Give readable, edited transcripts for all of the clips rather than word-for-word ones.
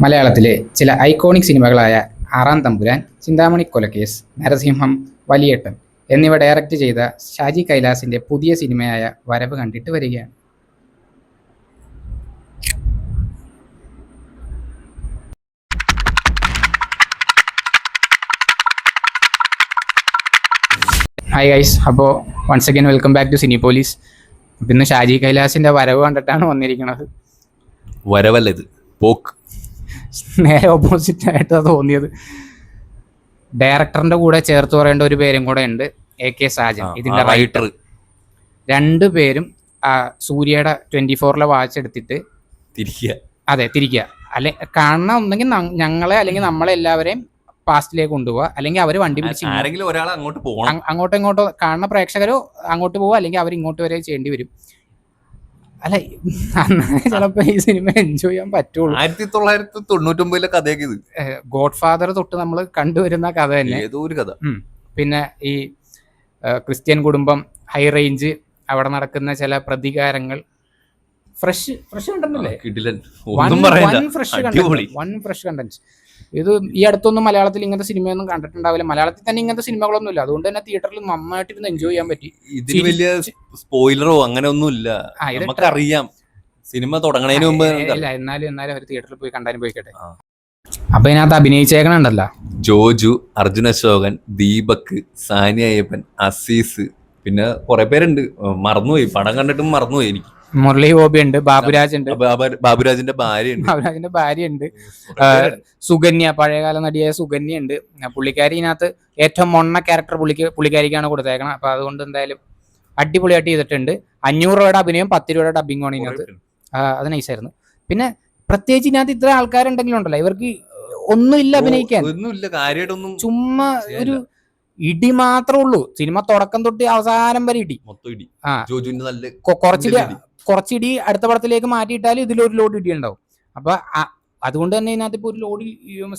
മലയാളത്തിലെ ചില ഐക്കോണിക് സിനിമകളായ ആറാം തമ്പുരാൻ, ചിന്താമണി കൊലക്കേസ്, നരസിംഹം, വലിയേട്ടൻ എന്നിവ ഡയറക്റ്റ് ചെയ്ത ഷാജി കൈലാസിന്റെ പുതിയ സിനിമയായ വരവ് കണ്ടിട്ട് വരികയാണ്. ഹായ് ഗൈസ്, അപ്പോൾ once again welcome back to Cine Police. ഇന്ന് ഷാജി കൈലാസിന്റെ വരവ് കണ്ടിട്ടാണ് വന്നിരിക്കുന്നത്. വരവല്ല, ഇത് പോക്ക്. നേരെ ഓപ്പോസിറ്റ് ആയിട്ടാണ് തോന്നിയത്. ഡയറക്ടറിന്റെ കൂടെ ചേർത്ത് പറയേണ്ട ഒരു പേരും കൂടെ ഉണ്ട്, AK സാജൻ, ഇതിന്റെ റൈറ്റർ. രണ്ടുപേരും സൂര്യയുടെ 24 വാച്ച് എടുത്തിട്ട് തിരിക്കുക. അല്ലെ കാണണം, ഒന്നെങ്കിൽ ഞങ്ങളെ അല്ലെങ്കിൽ നമ്മളെല്ലാവരെയും പാസ്റ്റിലേക്ക് കൊണ്ടുപോവുക, അല്ലെങ്കിൽ അവർ വണ്ടി പിടിച്ച് അങ്ങോട്ടോ ഇങ്ങോട്ടോ കാണുന്ന പ്രേക്ഷകരോ അങ്ങോട്ട് പോവുക, അല്ലെങ്കിൽ അവർ ഇങ്ങോട്ട് വരെ ചെയ്യേണ്ടി വരും. അല്ല, ചിലപ്പോ ഈ സിനിമ എൻജോയ് ചെയ്യാൻ പറ്റുള്ളൂ. 1999 കഥയൊക്കെ ഇത്. ഗോഡ് ഫാദർ തൊട്ട് നമ്മൾ കണ്ടുവരുന്ന കഥ തന്നെ. ഏതോ ഒരു കഥ. പിന്നെ ഈ ക്രിസ്ത്യൻ കുടുംബം, ഹൈ റേഞ്ച്, അവിടെ നടക്കുന്ന ചില പ്രതികാരങ്ങൾ, ഫ്രഷ് കണ്ടന്റല്ലേ, വൺ ഫ്രഷ് കണ്ടന്റ്. ഇത് ഈ അടുത്തൊന്നും മലയാളത്തിൽ ഇങ്ങനത്തെ സിനിമയൊന്നും കണ്ടിട്ടുണ്ടാവില്ല. മലയാളത്തിൽ തന്നെ ഇങ്ങനത്തെ സിനിമകളൊന്നും ഇല്ല. അതുകൊണ്ട് തന്നെ തിയേറ്ററിൽ നന്നായിട്ടിരുന്ന് എൻജോയ് ചെയ്യാൻ പറ്റി. ഇതിന് വലിയ സ്പോയിലറോ അങ്ങനെ ഒന്നും ഇല്ല, നമുക്കറിയാം സിനിമ തുടങ്ങണതിന് മുമ്പ്. എന്നാലും അവർ തിയേറ്ററിൽ പോയി കണ്ടാലും പോയിക്കട്ടെ. അപ്പൊ ഇതിനകത്ത് അഭിനയിച്ചേക്കണുണ്ടല്ലോ, ജോജു, അർജുൻ അശോകൻ, ദീപക്, സാനിയ അയ്യപ്പൻ, അസീസ്, പിന്നെ കുറെ പേരുണ്ട്. മറന്നുപോയി, പടം കണ്ടിട്ടും മറന്നുപോയി. എനിക്ക് മുരളി ഗോപി ഉണ്ട്, ബാബുരാജ് ഉണ്ട്, ബാബുരാജിന്റെ ഭാര്യ ഉണ്ട്, സുകന്യ, പഴയകാല നടിയായ സുകന്യ ഉണ്ട്. പുള്ളിക്കാരി ഇതിനകത്ത് ഏറ്റവും മൊണ്ണ ക്യാരക്ടർ പുള്ളിക്കാരിക്കാണ് കൊടുത്തേക്കണം. അപ്പൊ അതുകൊണ്ട് എന്തായാലും അടിപൊളിയായിട്ട് ചെയ്തിട്ടുണ്ട്. 500 രൂപയുടെ അഭിനയം, 10 രൂപയുടെ ഡബിംഗ് ഇതിനകത്ത്. അത് നൈസായിരുന്നു. പിന്നെ പ്രത്യേകിച്ച് ഇതിനകത്ത് ഇത്ര ആൾക്കാരുണ്ടെങ്കിലും ഉണ്ടല്ലോ, ഇവർക്ക് ഒന്നുമില്ല അഭിനയിക്കാൻ, ചുമ്മാ ഒരു ഇടി മാത്രമേ ഉള്ളൂ. സിനിമ തുടക്കം തൊട്ട് അവസാനം വരെ ഇടി. കുറച്ചിടി അടുത്ത പടത്തിലേക്ക് മാറ്റിയിട്ടാലും ഇതിലൊരു ലോഡ് ഇടി ഉണ്ടാവും. അപ്പൊ അതുകൊണ്ട് തന്നെ ഇതിനകത്ത് ഇപ്പൊ ഒരു ലോഡ്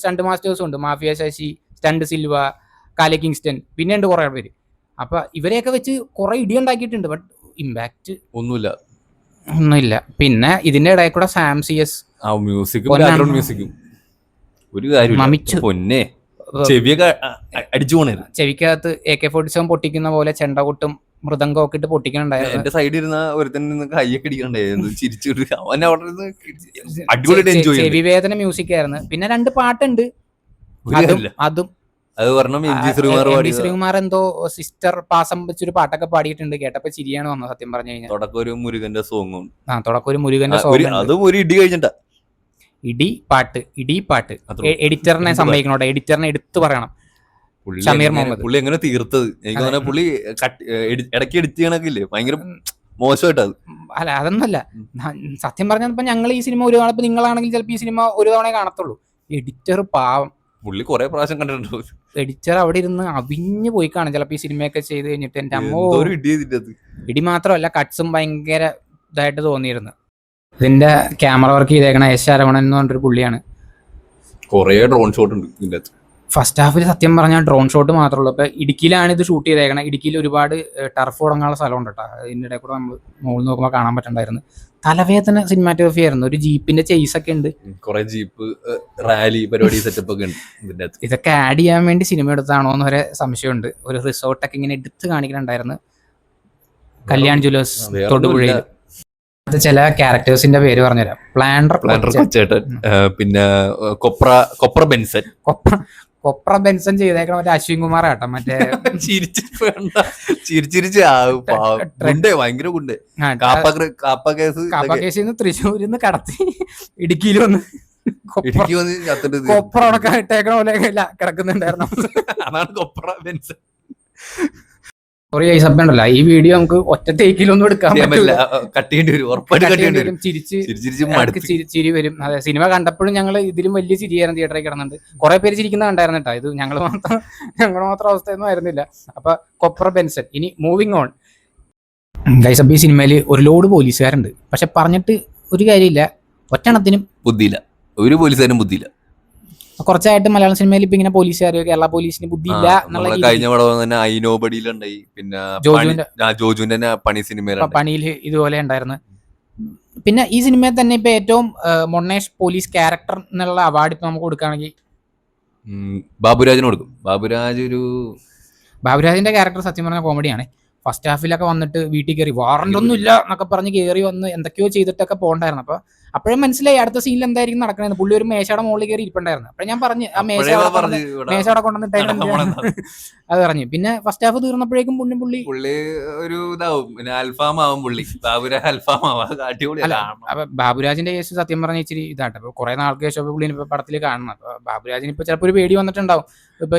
സ്റ്റണ്ട് മാസ്റ്റേഴ്സും ഉണ്ട്. മാഫിയ ശശി, സ്റ്റണ്ട് സിൽവ, കാലെ കിങ്സ്റ്റൺ, പിന്നെ ഉണ്ട് കുറെ പേര്. അപ്പൊ ഇവരെയൊക്കെ വെച്ച് കുറെ ഇടി ഉണ്ടാക്കിയിട്ടുണ്ട്. ബട്ട് ഇമ്പാക്ട് ഒന്നുമില്ല. പിന്നെ ഇതിന്റെ ഇടയിൽ കൂടെ സാം CS ചെവിക്കകത്ത് AK-47 പൊട്ടിക്കുന്ന പോലെ ചെണ്ടകൊട്ടും മൃദംഗമൊക്കെ ഇട്ട് പൊട്ടിക്കണുണ്ടായിരുന്നു. എന്റെ സൈഡിൽ ഇരുന്ന ഒരുത്തന്നെ കൈയൊക്കെ അടിക്കണ്ടായിരുന്നു. ചെവി വേദന മ്യൂസിക് ആയിരുന്നു. പിന്നെ 2 പാട്ടുണ്ട്. അതും ശ്രീകുമാർ എന്തോ സിസ്റ്റർ പാസം വെച്ചൊരു പാട്ടൊക്കെ പാടിയിട്ടുണ്ട്. കേട്ടപ്പോ ചിരിയാണ് വന്നത് സത്യം പറഞ്ഞു കഴിഞ്ഞാൽ. തുടക്കം ഒരു മുരുകന്റെ സോങ്ങും ഇടി കഴിഞ്ഞിട്ടാ. ഇടി പാട്ട് എഡിറ്ററിനെ സമ്മതിക്കണോട്ടെ, എഡിറ്ററിനെ എടുത്തു പറയണം. ഷമീർ മുഹമ്മദ് പുള്ളി എങ്ങനെ തീർത്തത് എനിക്ക് തോന്നുന്നു. പുള്ളി ഇടയ്ക്ക് എഡിറ്റ് ചെയ്യണക്കില്ലേ, ഭയങ്കര മോശമായിട്ടത്. അല്ല, അതൊന്നുമല്ല. സത്യം പറഞ്ഞപ്പോ ഞങ്ങൾ ഈ സിനിമ ഒരു തവണ, ഇപ്പൊ നിങ്ങളാണെങ്കിൽ ചിലപ്പോൾ ഈ സിനിമ ഒരു തവണ കാണത്തുള്ളൂ. എഡിറ്റർ പാവം, പുള്ളി കുറെ പ്രാവശ്യം കണ്ടിട്ടുണ്ടോ. എഡിറ്റർ അവിടെ ഇരുന്ന് അവിഞ്ഞു പോയി കാണും ചിലപ്പോ ഈ സിനിമയൊക്കെ ചെയ്ത് കഴിഞ്ഞിട്ട്. എന്റെ അമ്മോ, ഇടി മാത്രമല്ല കട്ട്സും ഭയങ്കര ഇതായിട്ട് തോന്നിയിരുന്നു. ഇതിന്റെ ക്യാമറ വർക്ക് ചെയ്തേക്കണ S. ശരവണൻ എന്ന് പറഞ്ഞൊരു പുള്ളിയാണ്. കുറെ ഡ്രോൺ ഷോട്ട് ഉണ്ട് ഇതിന്റെ അകത്ത്. ഫസ്റ്റ് ഹാഫിൽ സത്യം പറഞ്ഞാൽ ഡ്രോൺ ഷോട്ട് മാത്രമേ ഉള്ളൂ. ഇപ്പൊ ഇടുക്കിയിലാണ് ഇത് ഷൂട്ട് ചെയ്തേക്കണം. ഇടുക്കിയിൽ ഒരുപാട് ടർഫ് തുടങ്ങാനുള്ള സ്ഥലമുണ്ട് കേട്ടോ. ഇതിൻ്റെ ഇടയിൽ കൂടെ നമ്മൾ മുകളിൽ നോക്കുമ്പോൾ കാണാൻ പറ്റണ്ടായിരുന്നു. തലവേദന സിനിമാറ്റോഗ്രഫി ആയിരുന്നു. ഒരു ജീപ്പിന്റെ ചേസ് ഒക്കെ ഉണ്ട്, കുറെ ജീപ്പ് റാലി പരിപാടി സെറ്റപ്പ് ഒക്കെ ഉണ്ട് ഇതിന്റെ അകത്ത്. ഇതൊക്കെ ആഡ് ചെയ്യാൻ വേണ്ടി സിനിമ എടുത്താണോ എന്ന് വരെ സംശയമുണ്ട്. ഒരു റിസോർട്ടൊക്കെ ഇങ്ങനെ എടുത്ത് കാണിക്കുന്നുണ്ടായിരുന്നു കല്യാൺ ജ്വല്ലേഴ്സ് തൊടുപുഴയിൽ. അത് ചില ക്യാരക്ടേഴ്സിന്റെ പേര് പറഞ്ഞുതരാം. പ്ലാൻഡർ കൊച്ചേട്ടൻ, പിന്നെ കൊപ്ര ബെൻസൺ ചെയ്തേക്കണം മറ്റേ അശ്വിൻ കുമാർ ആട്ടോ. മറ്റേ കാപ്പ കേസിൽ തൃശ്ശൂരിൽ നിന്ന് കടത്തി ഇടുക്കിയിൽ വന്ന് കൊപ്ര ഉടക്കാൻ ഇട്ടേക്കണ പോലെ കിടക്കുന്നുണ്ടായിരുന്നു. അതാണ് കൊപ്ര ബെൻസൺ. സോറി ഗൈസ്, ഉണ്ടല്ല ഈ വീഡിയോ നമുക്ക് ഒറ്റ ടേക്കിലൊന്നും എടുക്കാൻ പറ്റില്ല. ചിരി വരും. അതെ, സിനിമ കണ്ടപ്പോഴും ഞങ്ങൾ ഇതിലും വലിയ ചിരിയായിരുന്നു തിയേറ്ററിൽ കിടന്നുണ്ട്. കുറെ പേര് ചിരിക്കുന്ന കണ്ടായിരുന്നു കേട്ടോ. ഇത് ഞങ്ങൾ മാത്രം അവസ്ഥയൊന്നും ആയിരുന്നില്ല. അപ്പൊ കൊപ്ര ബെൻസൺ. ഇനി മൂവിങ് ഓൺ ഗൈസ്. അപ്പൊ ഈ സിനിമയിൽ ഒരു ലോഡ് പോലീസുകാരുണ്ട്. പക്ഷെ പറഞ്ഞിട്ട് ഒരു കാര്യമില്ല, ഒറ്റണത്തിനും ബുദ്ധിയില്ല. ഒരു പോലീസുകാരും ബുദ്ധിയില്ല. കുറച്ചായിട്ട് മലയാള സിനിമയിൽ ഇപ്പൊ ഇങ്ങനെ പോലീസുകാർ, കേരള പോലീസിന് ബുദ്ധിയില്ല എന്നുള്ള കഴിഞ്ഞ പടം തന്നെ ഐനോബഡിയിലുണ്ടായി. പിന്നെ ജോജുവിന്റെ പണി സിനിമയിൽ പണിയിൽ ഇതുപോലെ ഉണ്ടായിരുന്നു. പിന്നെ ഈ സിനിമയിൽ തന്നെ ഇപ്പൊ ഏറ്റവും മൊണ്ണേഷ് പോലീസ് ക്യാരക്ടർ എന്നുള്ള അവാർഡ് ഇപ്പൊ നമുക്ക് കൊടുക്കുകയാണെങ്കിൽ ബാബുരാജിന് കൊടുക്കും. ബാബുരാജിന്റെ ക്യാരക്ടർ സത്യം പറഞ്ഞ കോമഡിയാണ്. ഫസ്റ്റ് ഹാഫിലൊക്കെ വന്നിട്ട് വീട്ടിൽ കയറി വാറന്റ് ഒന്നും ഇല്ല എന്നൊക്കെ പറഞ്ഞ് കയറി വന്ന് എന്തൊക്കെയോ ചെയ്തിട്ടൊക്കെ പോകണ്ടായിരുന്നു. അപ്പൊ അപ്പോഴും മനസ്സിലായി അടുത്ത സീനിൽ എന്തായിരിക്കും നടക്കണത്. പുള്ളി ഒരു മേശയുടെ മുകളിൽ കയറി ഇരിപ്പുണ്ടായിരുന്നു. അപ്പൊ ഞാൻ പറഞ്ഞു ആ മേശ അവിടെ കൊണ്ടുവന്നിട്ട് അത് പറഞ്ഞു. പിന്നെ ഫസ്റ്റ് ഹാഫ് തീർന്നപ്പോഴേക്കും പുള്ളി ഒരു ഇതാവും, അൽഫാം ആവും പുള്ളി. അപ്പൊ ബാബുരാജിന്റെ കേസ് സത്യം പറഞ്ഞ ഇച്ചിരി ഇതാട്ടെ. അപ്പൊ കുറെ നാൾക്ക് ശേഷം പുള്ളി ഇപ്പൊ പടത്തിൽ കാണണം. അപ്പൊ ബാബുരാജിന് ഇപ്പൊ ചിലപ്പോൾ ഒരു പേടി വന്നിട്ടുണ്ടാവും. ഇപ്പൊ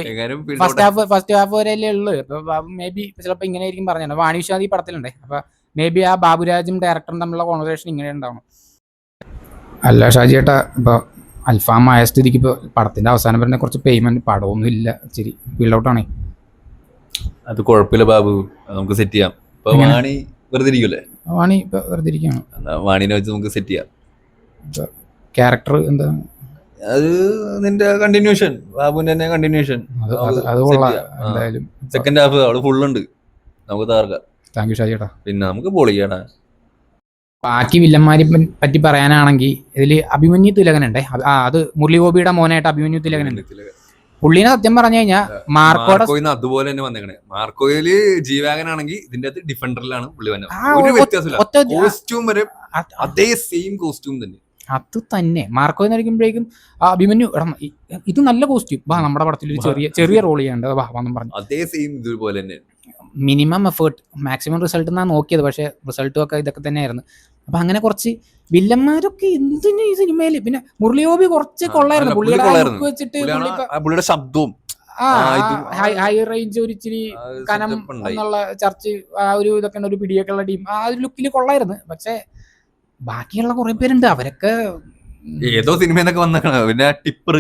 ഫസ്റ്റ് ഹാഫ് വരെയല്ലേ ഉള്ളു. ഇപ്പൊ മേ ബി ചിലപ്പോ ഇങ്ങനെ ആയിരിക്കും പറഞ്ഞത്. വാണിവിശ്വാദി ഈ പടത്തിലുണ്ടേ. അപ്പൊ മേ ബി ആ ബാബുരാജും ഡയറക്ടറും തമ്മിലുള്ള കോൺവെർസേഷൻ ഇങ്ങനെ ഉണ്ടാവണം. അല്ല ഷാജിയേട്ടാ, ഇപ്പൊ അൽഫാം ആയ സ്ഥിതിക്ക് ഇപ്പൊ പടത്തിന്റെ അവസാനം വരുന്ന കുറച്ച് പേയ്മെന്റ് പടമൊന്നും ഇല്ല, ഇച്ചിരി ഫീൽഡ് ഔട്ടാണേ. അത് കുഴപ്പമില്ല ബാബു, നമുക്ക് സെറ്റ് ചെയ്യാം. ഇപ്പൊ വാണി വെറുതെ ഇരിക്കുമല്ലേ? വാണി ഇപ്പൊ വെറുതെ ഇരിക്കുകയാണ്. വാണിനെ വെച്ച് നമുക്ക് സെറ്റ് ചെയ്യാം. ക്യാരക്ടർ എന്താ? അത് നിന്റെ കണ്ടിന്യൂഷൻ, ബാബുവിന്റെ തന്നെ കണ്ടിന്യൂഷൻ. അത് കൊള്ളാം. എന്തായാലും സെക്കൻഡ് ഹാഫ് അവിടെ ഫുള്ളുണ്ട്, നമുക്ക് തകർക്കാം. Thank you ഷാജിയേട്ടാ. പിന്നെ നമുക്ക് പൊളിക്കടാ. ബാക്കി വില്ലന്മാരെ പറ്റി പറയാനാണെങ്കിൽ ഇതില് അഭിമന്യു തിലകനുണ്ടേ. അത് മുരളി ഗോപിയുടെ മോനായിട്ട് അഭിമന്യു തിലകനുണ്ട്. പുള്ളിനെ സത്യം പറഞ്ഞു കഴിഞ്ഞാൽ മാർക്കോയിൽ അതുപോലെ തന്നെ വന്നേക്കണേ. മാർക്കോയില് ജീവാഗൻ ആണെങ്കിൽ ഇതിന്റെ അകത്ത് ഡിഫൻഡറിലാണ് പുള്ളി വന്നത്. ഒരു വ്യത്യാസമില്ല, കോസ്റ്റ്യൂം വരെ അതേ സെയിം കോസ്റ്റ്യൂം തന്നെ. അത് തന്നെ മാർക്കോ എന്ന് പറയുമ്പോഴേക്കും അഭിമന്യു ഇത് നല്ല കോസ്റ്റ്യൂം, വാ നമ്മുടെ പടത്തിൽ ഒരു ചെറിയ റോൾ ചെയ്യേണ്ടത് വാ വന്നും പറഞ്ഞു. അതേ സെയിം ഇതുപോലെ തന്നെ. മിനിമം എഫേർട്ട് മാക്സിമം റിസൾട്ട് എന്നാണ് നോക്കിയത്. പക്ഷെ റിസൾട്ടും ഒക്കെ ഇതൊക്കെ തന്നെയായിരുന്നു. അപ്പൊ അങ്ങനെ കുറച്ച് വില്ലന്മാരൊക്കെ എന്തിനു ഈ സിനിമയില്. പിന്നെ മുരളി ഗോപി കുറച്ച് കൊള്ളായിരുന്നു. പുള്ളിയുടെ വെച്ചിട്ട് പുള്ളിയുടെ ശബ്ദവും ഹൈ റേഞ്ച് ഒരു ഇച്ചിരി കനം എന്നുള്ള ചർച്ച് ആ ഒരു ഇതൊക്കെ ഒരു പിടിയൊക്കെ ഉള്ള ടീം ആ ഒരു ലുക്കിൽ കൊള്ളായിരുന്നു. പക്ഷെ ബാക്കിയുള്ള കുറെ പേരുണ്ട്, അവരൊക്കെ ഏതോ സിനിമ വന്നേക്കണ. പിന്നെ ടിപ്പർ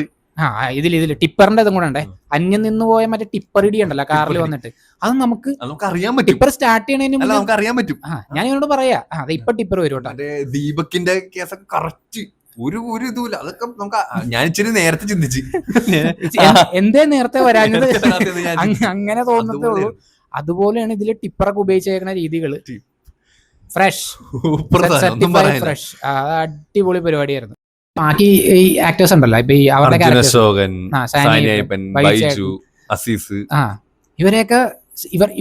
ഇതില് ടിപ്പറിന്റെ ഇതും കൂടെ ഉണ്ടേ. അന്യം നിന്ന് പോയ മറ്റേ ടിപ്പർ ഇടി ഉണ്ടല്ലോ കാറിൽ വന്നിട്ട്, അത് നമുക്ക് അറിയാൻ പറ്റും. ടിപ്പർ സ്റ്റാർട്ട് ചെയ്യണതിന് നമുക്ക് അറിയാൻ പറ്റും. ഞാൻ ഇവനോട് പറയാ അതെ ഇപ്പൊ ടിപ്പർ വരും കേട്ടോ. ദീപകിന്റെ കേസൊക്കെ കറക്റ്റ് ഒരു ഇതുമില്ല. അതൊക്കെ നമുക്ക് ഞാൻ ഇച്ചിരി നേരത്തെ ചിന്തിച്ച് എന്തേ നേരത്തെ വരാഞ്ഞത് അങ്ങനെ തോന്നത്തേ ഉള്ളൂ. അതുപോലെയാണ് ഇതില് ടിപ്പറൊക്കെ ഉപയോഗിച്ചേക്കുന്ന രീതികള്. ഫ്രഷ് ഫ്രഷ് അടിപൊളി പരിപാടിയായിരുന്നു. ബാക്കി ഈ ആക്ടേഴ്സ് ഉണ്ടല്ലോ, ഇപ്പൊ ഈ അവരുടെ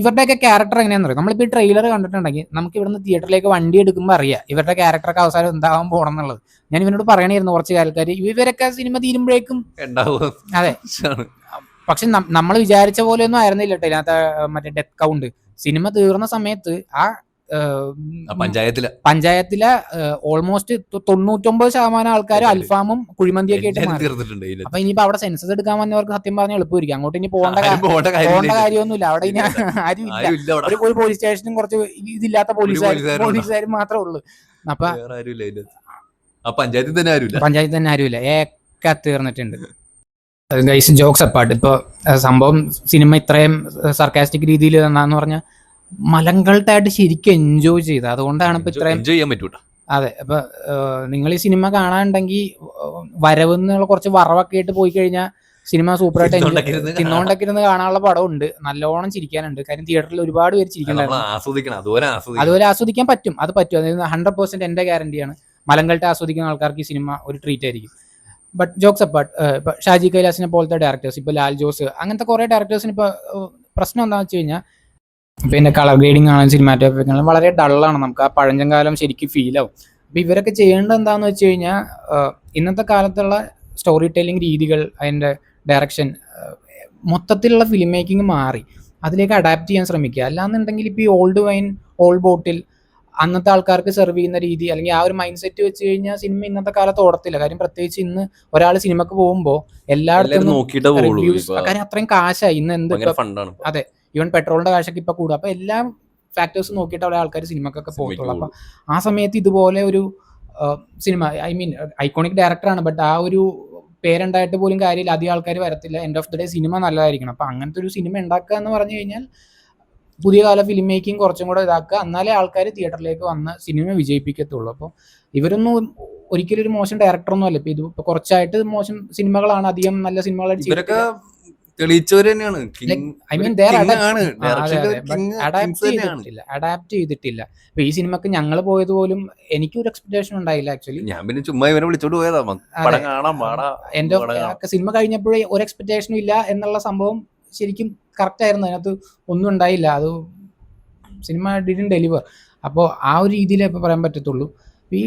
ഇവരുടെയൊക്കെ ക്യാരക്ടർ എങ്ങനെയാണെന്ന് അറിയാം. നമ്മളിപ്പോ ഈ ട്രെയിലർ കണ്ടിട്ടുണ്ടെങ്കിൽ നമുക്ക് ഇവിടുന്ന് തിയേറ്ററിലേക്ക് വണ്ടി എടുക്കുമ്പോൾ അറിയാം ഇവരുടെ ക്യാരക്ടറൊക്കെ അവസാനം എന്താവാൻ പോകണം എന്നുള്ളത്. ഞാൻ ഇവനോട് പറയണായിരുന്നു കുറച്ച് കാലക്കാർ ഇവരൊക്കെ സിനിമ തീരുമ്പോഴേക്കും. അതെ, പക്ഷെ നമ്മൾ വിചാരിച്ച പോലെയൊന്നും ആയിരുന്നില്ല കേട്ടോ ഇതിനകത്ത്. മറ്റേ ഡെത്ത് കൗണ്ട് സിനിമ തീർന്ന സമയത്ത് പഞ്ചായത്തിലെ ഓൾമോസ്റ്റ് 99% ആൾക്കാർ അൽഫാമും കുഴിമന്തിയൊക്കെ ആയിട്ട് മാറി. അപ്പൊ ഇനിയിപ്പോ അവിടെ സെൻസസ് എടുക്കാൻ വന്നവർക്ക് സത്യം പറഞ്ഞാൽ എളുപ്പമായിരിക്കും. അങ്ങോട്ട് ഇനി പോകേണ്ട കാര്യമൊന്നുമില്ല. അവിടെ ഇനി ആരും ഇല്ല. ഒരു പോലീസ് സ്റ്റേഷനും കുറച്ച് ഇതില്ലാത്ത പോലീസുകാരും മാത്രമേ ഉള്ളൂ. അപ്പൊ പഞ്ചായത്തിൽ തന്നെ ആരുമില്ല, ഏക്ക തീർന്നിട്ടുണ്ട്. ജോക്സ് അപ്പാർട്ട്, ഇപ്പൊ സംഭവം സിനിമ ഇത്രയും സർക്കാസ്റ്റിക് രീതിയിൽ എന്ന് പറഞ്ഞാൽ മലങ്കൾട്ടായിട്ട് ശരിക്കും എൻജോയ് ചെയ്ത്, അതുകൊണ്ടാണ് ഇപ്പൊ ഇത്രയും എൻജോയ് ചെയ്യാൻ പറ്റൂട്ടോ. അതെ, അപ്പൊ നിങ്ങൾ ഈ സിനിമ കാണാനുണ്ടെങ്കിൽ വരവ് എന്നുള്ള കുറച്ച് വറവൊക്കെ ആയിട്ട് പോയി കഴിഞ്ഞാൽ സിനിമ സൂപ്പറായിട്ട് തിന്നോണ്ടൊക്കെ ഇരുന്ന് കാണാനുള്ള പടം ഉണ്ട്. നല്ലോണം ചിരിക്കാനുണ്ട്. കാര്യം തിയേറ്ററിൽ ഒരുപാട് പേര് ചിരിക്കുന്നുണ്ടായിരുന്നു. അതുപോലെ ആസ്വദിക്കാൻ പറ്റും. അത് പറ്റും. അതായത് 100% എന്റെ ഗ്യാരണ്ടിയാണ്. മലങ്കൾട്ട് ആസ്വദിക്കുന്ന ആൾക്കാർക്ക് ഈ സിനിമ ഒരു ട്രീറ്റ് ആയിരിക്കും. ബട്ട് ജോക്സ് അപ്പാർട്ട്, ഇപ്പൊ ഷാജി കൈലാസിനെ പോലത്തെ ഡയറക്ടേഴ്സ്, ഇപ്പൊ ലാൽ ജോസ്, അങ്ങനത്തെ കുറെ ഡയറക്ടേഴ്സിന് ഇപ്പൊ പ്രശ്നം എന്താണെന്ന് വെച്ച് കഴിഞ്ഞാൽ പിന്നെ കളർ ഗ്രേഡിങ് ആണെങ്കിലും സിനിമാറ്റോഗ്രാഫി ആണെങ്കിലും വളരെ ഡള്ളാണ്. നമുക്ക് ആ പഴഞ്ചൻ കാലം ശരിക്കും ഫീൽ ആവും. അപ്പൊ ഇവരൊക്കെ ചെയ്യേണ്ടത് എന്താണെന്ന് വെച്ച് കഴിഞ്ഞാൽ ഇന്നത്തെ കാലത്തുള്ള സ്റ്റോറി ടെല്ലിംഗ് രീതികൾ, അതിൻ്റെ ഡയറക്ഷൻ, മൊത്തത്തിലുള്ള ഫിലിം മേക്കിംഗ് മാറി അതിലേക്ക് അഡാപ്റ്റ് ചെയ്യാൻ ശ്രമിക്കുക. അല്ലാന്നുണ്ടെങ്കിൽ ഇപ്പോൾ ഈ ഓൾഡ് വൈൻ ഓൾഡ് ബോട്ടിൽ അന്നത്തെ ആൾക്കാർക്ക് സെർവ് ചെയ്യുന്ന രീതി അല്ലെങ്കിൽ ആ ഒരു മൈൻഡ് സെറ്റ് വെച്ച് കഴിഞ്ഞാൽ സിനിമ ഇന്നത്തെ കാലത്ത് ഓടത്തില്ല. കാര്യം പ്രത്യേകിച്ച് ഇന്ന് ഒരാൾ സിനിമക്ക് പോകുമ്പോൾ എല്ലായിടത്തും റിവ്യൂസ്, കാര്യം അത്രയും കാശായി ഇന്ന്. എന്ത് അതെ, ഈവൻ പെട്രോളിന്റെ കാശൊക്കെ ഇപ്പൊ കൂടും. അപ്പൊ എല്ലാ ഫാക്ടേഴ്സ് നോക്കിയിട്ട് അവിടെ ആൾക്കാർ സിനിമക്കൊക്കെ പോകത്തുള്ളൂ. അപ്പൊ ആ സമയത്ത് ഇതുപോലെ ഒരു സിനിമ, ഐ മീൻ ഐക്കോണിക് ഡയറക്ടറാണ്, ബട്ട് ആ ഒരു പേരുണ്ടായിട്ട് പോലും കാര്യമില്ല, അധികം ആൾക്കാർ വരത്തില്ല. End of the day cinema നല്ലതായിരിക്കണം. അപ്പൊ അങ്ങനത്തെ ഒരു സിനിമ ഉണ്ടാക്കുക എന്ന് പറഞ്ഞു കഴിഞ്ഞാൽ പുതിയ കാല ഫിലിം മേക്കിംഗ് കുറച്ചും കൂടെ ഇതാക്കുക, എന്നാലേ ആൾക്കാർ തിയേറ്ററിലേക്ക് വന്ന് സിനിമ വിജയിപ്പിക്കത്തുള്ളൂ. അപ്പോൾ ഇവരൊന്നും ഒരിക്കലും ഒരു മോശം ഡയറക്ടറൊന്നും അല്ല. ഇപ്പൊ കുറച്ചായിട്ട് മോശം സിനിമകളാണ്, അധികം നല്ല സിനിമകളായിട്ട് തെളിയിച്ചവര് തന്നെയാണ്. ഐ മീൻ അഡാപ്റ്റ് ചെയ്തിട്ടില്ല. ഇപ്പൊ ഈ സിനിമക്ക് ഞങ്ങൾ പോയത് പോലും എനിക്കൊരു എക്സ്പെക്ടേഷൻ ഉണ്ടായില്ല ആക്ച്വലി. ഞാൻ പിന്നെ ചുമ്മാ ഇവനെ വിളിച്ചോണ്ട് പോയതാ. എന്റെ സിനിമ കഴിഞ്ഞപ്പോഴേ ഒരു എക്സ്പെക്ടേഷനും ഇല്ല എന്നുള്ള സംഭവം ശരിക്കും കറക്റ്റ് ആയിരുന്നു. അതിനകത്ത് ഒന്നും ഉണ്ടായില്ല. അത് സിനിമ ഡിഡ്ന്റ് ഡെലിവർ. അപ്പോൾ ആ ഒരു രീതിയിലേ ഇപ്പോൾ പറയാൻ പറ്റത്തുള്ളൂ. ഈ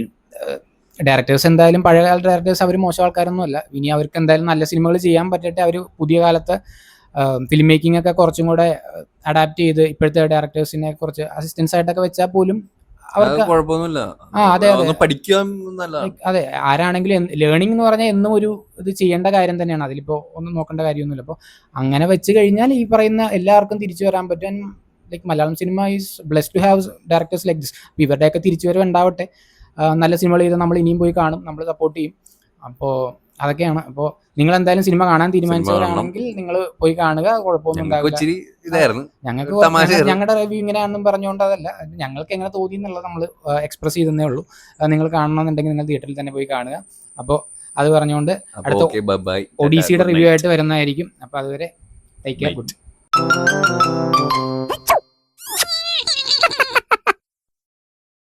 ഡയറക്ടേഴ്സ് എന്തായാലും പഴയകാല ഡയറക്ടേഴ്സ് അവർ മോശം ആൾക്കാരൊന്നും അല്ല. ഇനി അവർക്ക് എന്തായാലും നല്ല സിനിമകൾ ചെയ്യാൻ പറ്റട്ടെ. അവർ പുതിയ കാലത്തെ ഫിലിം മേക്കിംഗ് ഒക്കെ കുറച്ചും കൂടെ അഡാപ്റ്റ് ചെയ്ത് ഇപ്പോഴത്തെ ഡയറക്ടേഴ്സിനെ കുറച്ച് അസിസ്റ്റൻസ് ആയിട്ടൊക്കെ വെച്ചാൽ പോലും അവർക്ക് കുഴപ്പമൊന്നുമില്ല. അതെ, ആരാണെങ്കിലും ലേണിംഗ് എന്ന് പറഞ്ഞാൽ എന്നും ഒരു ഇത് ചെയ്യേണ്ട കാര്യം തന്നെയാണ്. അതിലിപ്പോൾ ഒന്നും നോക്കേണ്ട കാര്യമൊന്നുമില്ല. അപ്പോൾ അങ്ങനെ വെച്ച് കഴിഞ്ഞാൽ ഈ പറയുന്ന എല്ലാവർക്കും തിരിച്ചു വരാൻ പറ്റാൻ like Malayalam cinema is blessed to have directors like this. അപ്പോൾ ഇവരുടെയൊക്കെ തിരിച്ചുവരവ് ഉണ്ടാവട്ടെ. നല്ല സിനിമകൾ ചെയ്ത് നമ്മൾ ഇനിയും പോയി കാണും, നമ്മൾ സപ്പോർട്ട് ചെയ്യും. അപ്പോൾ അതൊക്കെയാണ്. അപ്പോൾ നിങ്ങൾ എന്തായാലും സിനിമ കാണാൻ തീരുമാനിച്ചവരാണെങ്കിൽ നിങ്ങൾ പോയി കാണുക, കുഴപ്പമൊന്നും ഉണ്ടാവില്ല. ഞങ്ങളുടെ റിവ്യൂ ഇങ്ങനെയാണെന്നും പറഞ്ഞുകൊണ്ട് അതല്ല, ഞങ്ങൾക്ക് എങ്ങനെ തോന്നി എന്നുള്ളത് നമ്മൾ എക്സ്പ്രസ് ചെയ്തേ ഉള്ളൂ. നിങ്ങൾ കാണണമെന്നുണ്ടെങ്കിൽ നിങ്ങൾ തിയേറ്ററിൽ തന്നെ പോയി കാണുക. അപ്പോൾ അത് പറഞ്ഞുകൊണ്ട് അടുത്ത ഒഡീസിയുടെ റിവ്യൂ ആയിട്ട് വരുന്നതായിരിക്കും. അപ്പോൾ അതുവരെ ടേക്ക് കെയർ, ഗുഡ്.